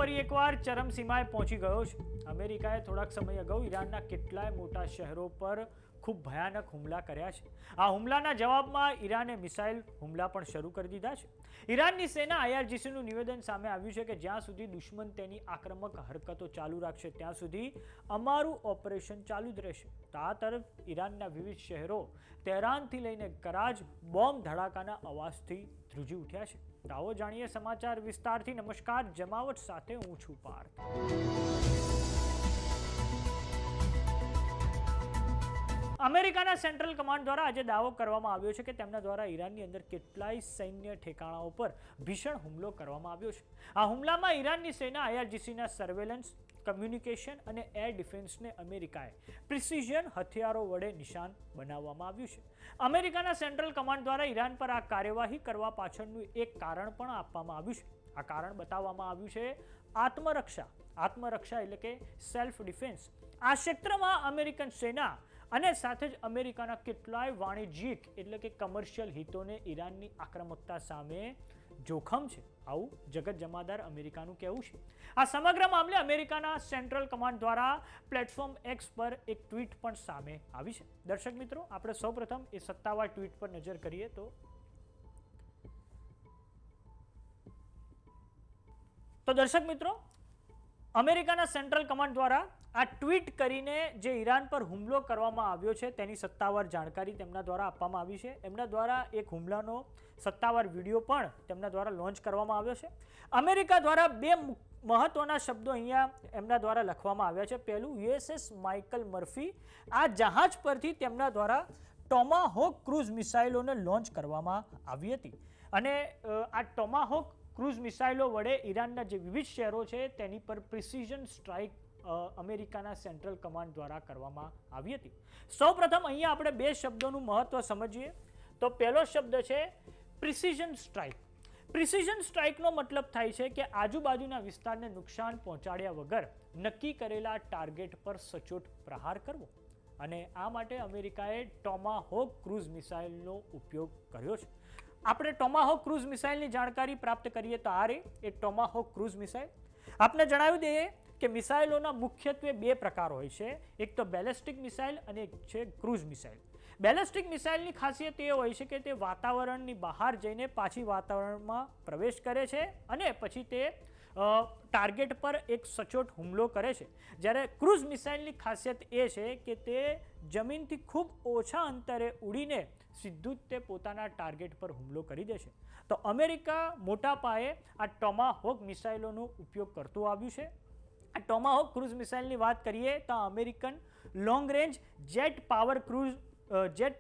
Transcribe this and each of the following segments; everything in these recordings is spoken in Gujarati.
ફરી એકવાર ચરમસીમાએ પહોંચી ગયો છે। અમેરિકાએ થોડાક સમય અગાઉ ઈરાનના કેટલાય મોટા શહેરો પર ખૂબ ભયાનક હુમલા કર્યા છે। આ હુમલાના જવાબમાં ઈરાને મિસાઇલ હુમલા પણ શરૂ કરી દીધા છે। ઈરાનની સેના IRGCનું નિવેદન સામે આવ્યું છે કે જ્યાં સુધી દુશ્મન તેની આક્રમક હરકતો ચાલુ રાખશે ત્યાં સુધી અમારું ઓપરેશન ચાલુ જ રહેશે। તો આ તરફ ઈરાનના વિવિધ શહેરો તેહરાનથી લઈને કરાચ બોમ્બ ધડાકાના અવાજથી ધ્રુજી ઉઠ્યા છે। તો આવો જાણીએ સમાચાર વિસ્તારથી। નમસ્કાર, જમાવટ સાથે હું છું પાર્થ। અમેરિકાના સેન્ટ્રલ કમાન્ડ દ્વારા આજે દાવો કરવામાં આવ્યો છે કે તેમના દ્વારા ઈરાનની અંદર કેટલાય સૈન્ય ઠેકાણાઓ પર ભીષણ હુમલો કરવામાં આવ્યો છે। આ હુમલામાં ઈરાનની સેના IRGCના સર્વેલન્સ, કમ્યુનિકેશન અને એર ડિફેન્સને અમેરિકાએ પ્રિસિઝન હથિયારો વડે નિશાન બનાવવામાં આવ્યું છે। અમેરિકાના સેન્ટ્રલ કમાન્ડ દ્વારા ઈરાન પર આ કાર્યવાહી કરવા પાછળનું એક કારણ પણ આપવામાં આવ્યું છે। આ કારણ બતાવવામાં આવ્યું છે આત્મરક્ષા એટલે કે સેલ્ફ ડિફેન્સ। આ ક્ષેત્રમાં અમેરિકન સેના અને સાથે જ અમેરિકાના કેટલાય વાણિજ્યિક એટલે કે કમર્શિયલ હિતોને ઈરાનની આક્રમકતા સામે જોખમ છે, આવું જગત જમાદાર અમેરિકાનું કહેવું છે। આ સમગ્ર મામલે અમેરિકાના સેન્ટ્રલ કમાન્ડ દ્વારા પ્લેટફોર્મ X પર એક ટ્વીટ પણ સામે આવી છે। દર્શક મિત્રો, આપણે સૌપ્રથમ એ સત્તાવાર ટ્વીટ પર નજર કરીએ તો દર્શક મિત્રો, અમેરિકાના સેન્ટ્રલ કમાન્ડ દ્વારા આ ટ્વીટ કરીને જે ઈરાન પર હુમલો કરવામાં આવ્યો છે તેની સત્તાવાર જાણકારી તેમના દ્વારા આપવામાં આવી છે। એમના દ્વારા એક હુમલાનો સત્તાવાર વિડીયો પણ તેમના દ્વારા લોન્ચ કરવામાં આવ્યો છે। અમેરિકા દ્વારા બે મહત્વના શબ્દો અહીંયા એમના દ્વારા લખવામાં આવ્યા છે। પહેલું, USS માઇકલ મર્ફી। આ જહાજ પરથી તેમના દ્વારા ટોમાહોક ક્રૂઝ મિસાઇલોને લોન્ચ કરવામાં આવી હતી અને આ ટોમાહોક ક્રૂઝ મિસાઇલો વડે ઈરાનના જે વિવિધ શહેરો છે તેની પર પ્રિસિઝન સ્ટ્રાઇક અમેરિકાના સેન્ટ્રલ કમાન્ડ દ્વારા કરવામાં આવી હતી। સૌપ્રથમ અહીંયા આપણે બે શબ્દોનું મહત્વ સમજીએ તો પહેલો શબ્દ છે પ્રિસિઝન સ્ટ્રાઇક। પ્રિસિઝન સ્ટ્રાઇકનો મતલબ થાય છે કે આજુબાજુના વિસ્તારને નુકસાન પહોંચાડ્યા વગર નક્કી કરેલા ટાર્ગેટ પર સચોટ પ્રહાર કરવો અને આ માટે અમેરિકાએ ટોમાહોક ક્રૂઝ મિસાઇલનો ઉપયોગ કર્યો છે। આપણે ટોમાહોક ક્રૂઝ મિસાઇલની જાણકારી પ્રાપ્ત કરીએ તો આ એ ટોમાહોક ક્રૂઝ મિસાઇલ। આપને જણાવી દઈએ કે મિસાઇલોના મુખ્યત્વે બે પ્રકાર હોય છે, એક તો બેલેસ્ટિક મિસાઇલ અને એક છે ક્રૂઝ મિસાઇલ। બેલેસ્ટિક મિસાઇલની ખાસિયત એ હોય છે કે તે વાતાવરણની બહાર જઈને પાછી વાતાવરણમાં પ્રવેશ કરે છે અને પછી તે ટાર્ગેટ પર એક સચોટ હુમલો કરે છે, જ્યારે ક્રૂઝ મિસાઇલની ખાસિયત એ છે કે તે જમીનથી ખૂબ ઓછા અંતરે ઉડીને સીધું જ તે પોતાના ટાર્ગેટ પર હુમલો કરી દે છે। તો અમેરિકા મોટા પાયે આ ટોમાહોક મિસાઇલોનો ઉપયોગ કરતું આવ્યું છે। આ ટોમાહોક ક્રૂઝ મિસાઇલની વાત કરીએ તો અમેરિકન લોંગ રેન્જ જેટ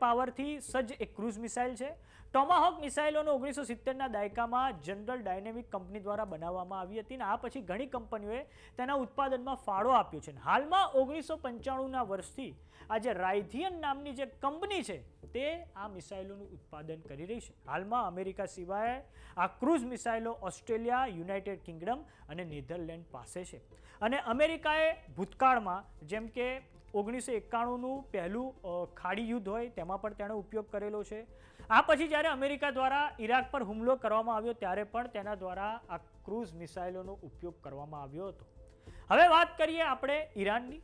પાવરથી સજ્જ એક ક્રૂઝ મિસાઇલ છે। ટોમાહોક મિસાઇલોનો 1970ના દાયકામાં જનરલ ડાયનેમિક કંપની દ્વારા બનાવવામાં આવી હતી અને આ પછી ઘણી કંપનીઓએ તેના ઉત્પાદનમાં ફાળો આપ્યો છે। હાલમાં 1995ના વર્ષથી આ જે રાયથિયન નામની જે કંપની છે તે આ મિસાઇલોનું ઉત્પાદન કરી રહી છે। હાલમાં અમેરિકા સિવાય આ ક્રૂઝ મિસાઇલો ઓસ્ટ્રેલિયા, યુનાઇટેડ કિંગડમ અને નેધરલેન્ડ પાસે છે અને અમેરિકાએ ભૂતકાળમાં જેમ કે 1991નું પહેલું ખાડી યુદ્ધ હોય તેમાં પણ તેનો ઉપયોગ કરેલો છે। આ પછી જ્યારે અમેરિકા દ્વારા ઈરાક પર હુમલો કરવામાં આવ્યો ત્યારે પણ તેના દ્વારા આ ક્રૂઝ મિસાઇલોનો ઉપયોગ કરવામાં આવ્યો હતો। હવે વાત કરીએ આપણે ઈરાનની।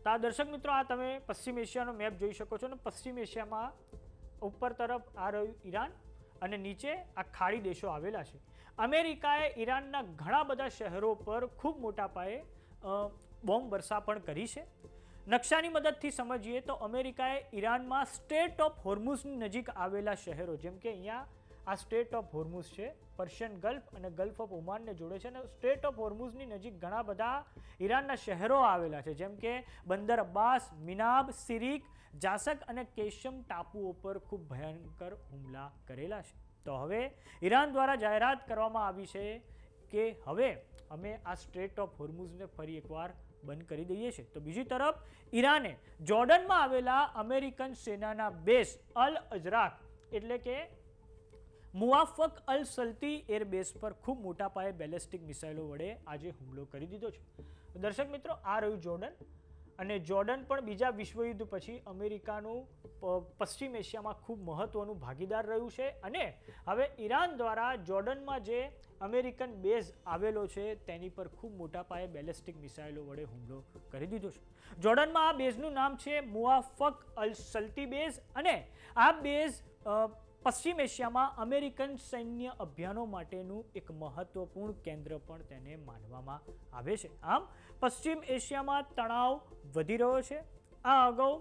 તો આ દર્શક મિત્રો, આ તમે પશ્ચિમ એશિયાનો મેપ જોઈ શકો છો અને પશ્ચિમ એશિયામાં ઉપર તરફ આ રહ્યું ઈરાન અને નીચે આ ખાડી દેશો આવેલા છે। અમેરિકાએ ઈરાનના ઘણા બધા શહેરો પર ખૂબ મોટા પાયે બોમ્બ વર્ષા પણ કરી છે। નકશાની મદદથી સમજીએ તો અમેરિકાએ ઈરાનમાં સ્ટેટ ઓફ હોર્મુઝની નજીક આવેલા શહેરો, જેમ કે અહીંયા આ સ્ટેટ ઓફ હોર્મુઝ છે, પર્શિયન ગલ્ફ અને ગલ્ફ ઓફ ઓમાનને જોડે છે અને સ્ટેટ ઓફ હોર્મુઝની નજીક ઘણા બધા ઈરાનના શહેરો આવેલા છે, જેમ કે બંદર અબ્બાસ, મિનાબ, સિરિક, જાસક અને કેશમ ટાપુઓ પર ખૂબ ભયંકર હુમલા કરેલા છે। તો હવે ઈરાન દ્વારા જાહેરાત કરવામાં આવી છે કે હવે અમે આ સ્ટ્રેટ ઓફ હોર્મુઝને ફરી એકવાર બંધ કરી દઈએ છીએ। તો બીજી તરફ ઈરાને જોર્ડનમાં આવેલા અમેરિકન સેનાના બેઝ અલ અજરાક એટલે કે મુવાફક અલ સલ્તી એરબેઝ પર ખૂબ મોટા પાયે બેલેસ્ટિક મિસાઇલો વડે આજે હુમલો કરી દીધો છે। દર્શક મિત્રો, આ રહ્યું જોર્ડન અને જોર્ડન પણ બીજા વિશ્વયુદ્ધ પછી અમેરિકાનું પશ્ચિમ એશિયામાં ખૂબ મહત્વનું ભાગીદાર રહ્યું છે અને હવે ઈરાન દ્વારા જોર્ડનમાં જે અમેરિકન બેઝ આવેલો છે તેની પર ખૂબ મોટા પાયે બેલિસ્ટિક મિસાઇલો વડે હુમલો કરી દીધો છે. જોર્ડનમાં આ બેઝનું નામ છે મુઆફક અલ સલ્તી બેઝ અને આ બેઝ પશ્ચિમ એશિયામાં અમેરિકન સૈન્ય અભિયાનો માટેનું એક મહત્વપૂર્ણ કેન્દ્ર પણ તેને માનવામાં આવે છે. આમ પશ્ચિમ એશિયામાં તણાવ વધી રહ્યો છે. આ અગાઉ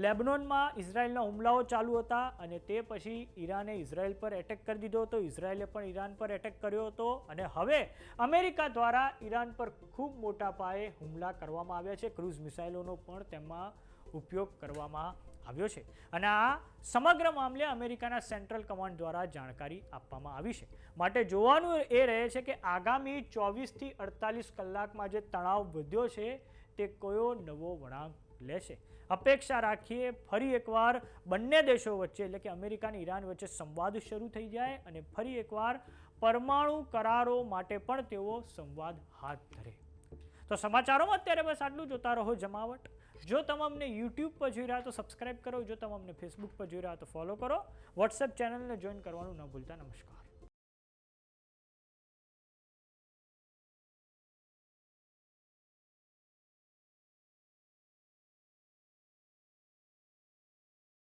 લેબનોનમાં ઇઝરાયલના હુમલાઓ ચાલુ હતા અને તે પછી ઈરાને ઇઝરાયલ પર એટેક કરી દીધો હતો, ઇઝરાયલે પણ ઈરાન પર એટેક કર્યો હતો અને હવે અમેરિકા દ્વારા ઈરાન પર ખૂબ મોટા પાયે હુમલા કરવામાં આવ્યા છે. ક્રૂઝ મિસાઇલોનો પણ તેમાં ઉપયોગ કરવામાં આવ્યો છે અને આ સમગ્ર મામલે અમેરિકાના સેન્ટ્રલ કમાન્ડ દ્વારા જાણકારી આપવામાં આવી છે. માટે જોવાનું એ રહે છે કે આગામી 24 થી 48 કલાકમાં જે તણાવ વધ્યો છે તે કયો નવો વળાંક લેશે. અપેક્ષા રાખીએ ફરી એકવાર બંને દેશો વચ્ચે એટલે કે અમેરિકા અને ઈરાન વચ્ચે સંવાદ શરૂ થઈ જાય અને ફરી એકવાર પરમાણુ કરારો માટે પણ તેઓ સંવાદ હાથ ધરે. તો સમાચારોમાં અત્યારે બસ આટલું. જોતા રહો જમાવટ. જો તમે અમને યુટ્યુબ પર જોઈ રહ્યા તો સબસ્ક્રાઇબ કરો, જો તમે અમને ફેસબુક પર જોઈ રહ્યા તો ફોલો કરો, વોટ્સએપ ચેનલને જોઈન કરવાનું ન ભૂલતા. નમસ્કાર.